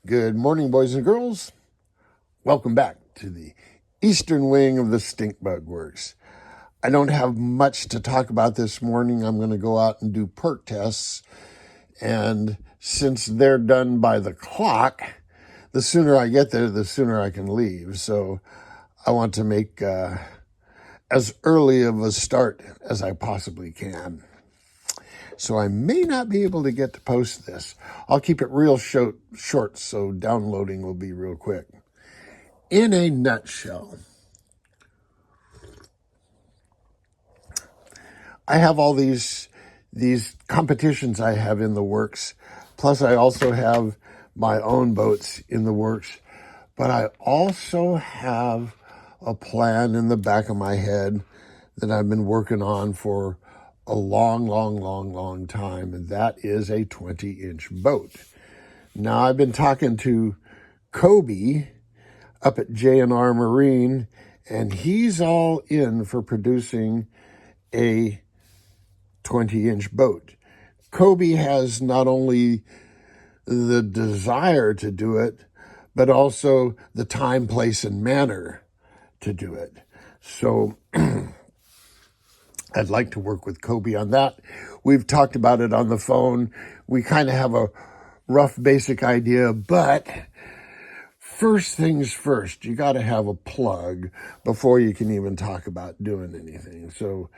Good morning, boys and girls. Welcome back to the eastern wing of the Stink Bug Works. I don't have much to talk about this morning. I'm going to go out and do perk tests. And since they're done by the clock, the sooner I get there, the sooner I can leave. So I want to make as early of a start as I possibly can. So I may not be able to get to post this. I'll keep it real short, so downloading will be real quick. In a nutshell, I have all these competitions I have in the works. Plus, I also have my own boats in the works. But I also have a plan in the back of my head that I've been working on for a long time, and that is a 20-inch boat. Now, I've been talking to Kobe up at J&R Marine, and he's all in for producing a 20-inch boat. Kobe has not only the desire to do it, but also the time, place, and manner to do it. So I'd like to work with Kobe on that. We've talked about it on the phone. We kind of have a rough basic idea, but first things first, you got to have a plug before you can even talk about doing anything. So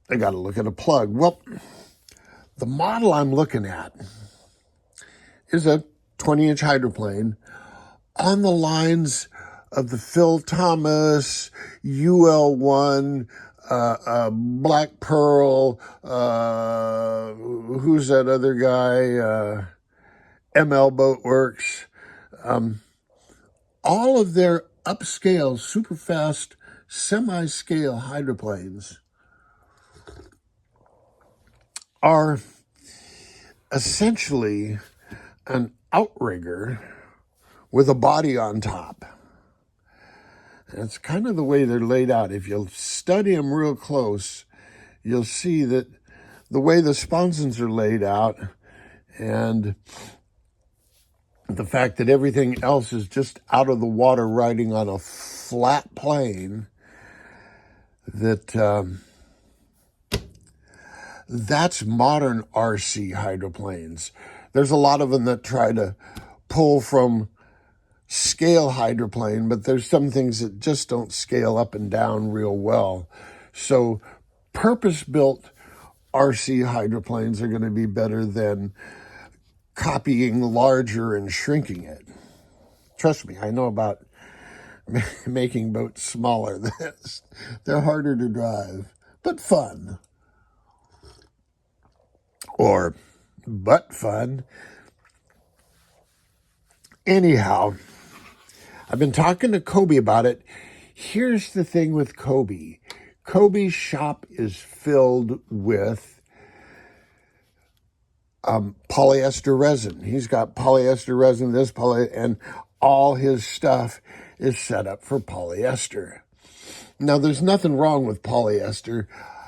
I got to look at a plug. Well, the model I'm looking at is a 20-inch hydroplane on the lines of the Phil Thomas UL1, Black Pearl, who's that other guy, ML Boat Works. All of their upscale, super fast, semi-scale hydroplanes are essentially an outrigger with a body on top. And it's kind of the way they're laid out. If you'll study them real close, you'll see that the way the sponsons are laid out and the fact that everything else is just out of the water riding on a flat plane, that's modern RC hydroplanes. There's a lot of them that try to pull from scale hydroplane, but there's some things that just don't scale up and down real well. So purpose-built RC hydroplanes are going to be better than copying larger and shrinking it. Trust me, I know about making boats smaller. They're harder to drive, but fun. But fun. Anyhow, I've been talking to Kobe about it. Here's the thing with Kobe. Kobe's shop is filled with polyester resin. He's got polyester resin, and all his stuff is set up for polyester. Now, there's nothing wrong with polyester.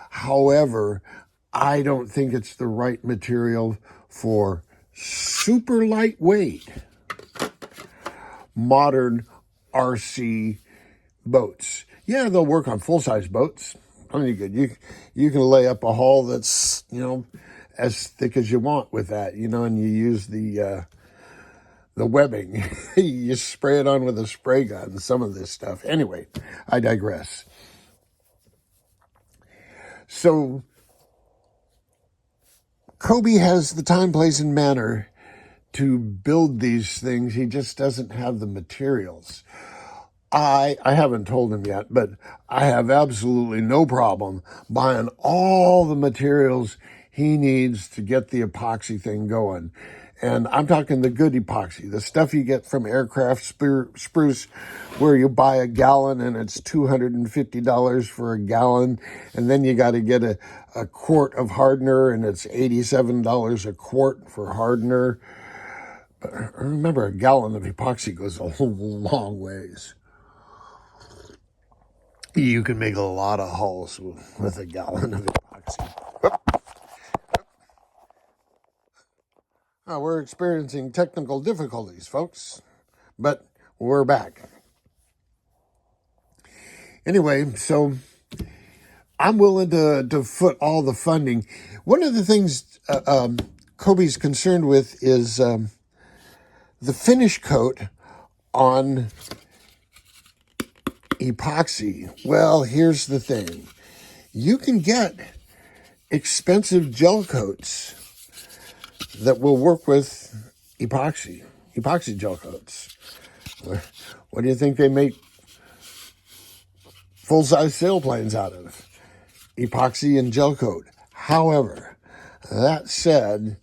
However, I don't think it's the right material for super lightweight modern RC boats. Yeah, they'll work on full-size boats. I mean, you can lay up a hull that's, as thick as you want with that, and you use the webbing. You spray it on with a spray gun, some of this stuff. Anyway, I digress. So Kobe has the time, place, and manner to build these things. He just doesn't have the materials. I haven't told him yet, but I have absolutely no problem buying all the materials he needs to get the epoxy thing going. And I'm talking the good epoxy, the stuff you get from Aircraft Spruce, where you buy a gallon and it's $250 for a gallon. And then you got to get a quart of hardener and it's $87 a quart for hardener. But remember, a gallon of epoxy goes a long ways. You can make a lot of hulls with a gallon of epoxy. We're experiencing technical difficulties, folks, but we're back. Anyway, so I'm willing to foot all the funding. One of the things Kobe's concerned with is the finish coat on epoxy. Well, here's the thing. You can get expensive gel coats that will work with epoxy gel coats. What do you think they make full-size sailplanes out of? Epoxy and gel coat. However, that said,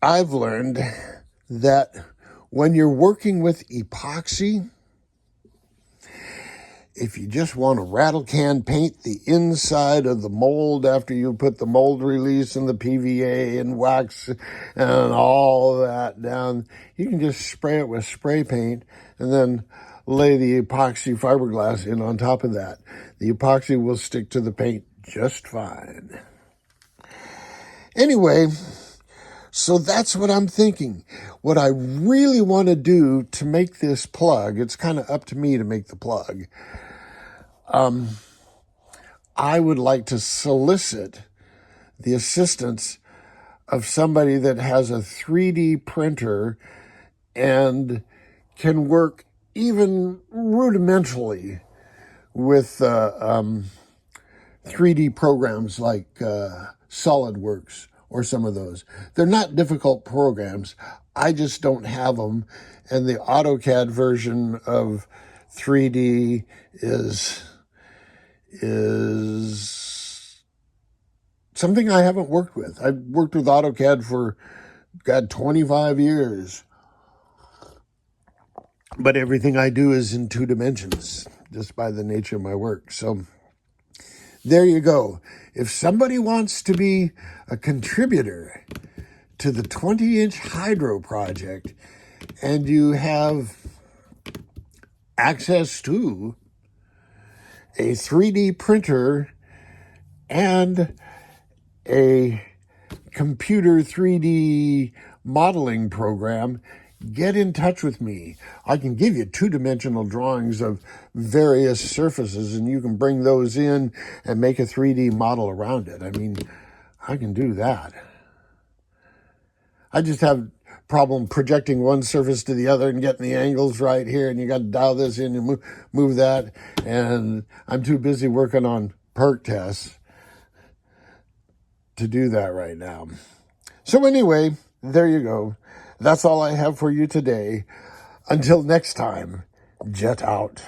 I've learned that when you're working with epoxy, if you just want to rattle can paint the inside of the mold after you put the mold release and the PVA and wax and all that down, you can just spray it with spray paint and then lay the epoxy fiberglass in on top of that. The epoxy will stick to the paint just fine. Anyway, so that's what I'm thinking. What I really want to do to make this plug, it's kind of up to me to make the plug. I would like to solicit the assistance of somebody that has a 3D printer and can work even rudimentarily with 3D programs like SolidWorks or some of those. They're not difficult programs. I just don't have them. And the AutoCAD version of 3D is something I haven't worked with. I've worked with AutoCAD for, 25 years. But everything I do is in 2 dimensions, just by the nature of my work. So there you go. If somebody wants to be a contributor to the 20-inch hydro project and you have access to a 3D printer and a computer 3D modeling program, get in touch with me. I can give you 2-dimensional drawings of various surfaces and you can bring those in and make a 3D model around it. I mean, I can do that. I just have problem projecting one surface to the other and getting the angles right here, and you got to dial this in and move that, and I'm too busy working on perk tests to do that right now. So anyway, there you go. That's all I have for you today. Until next time, jet out.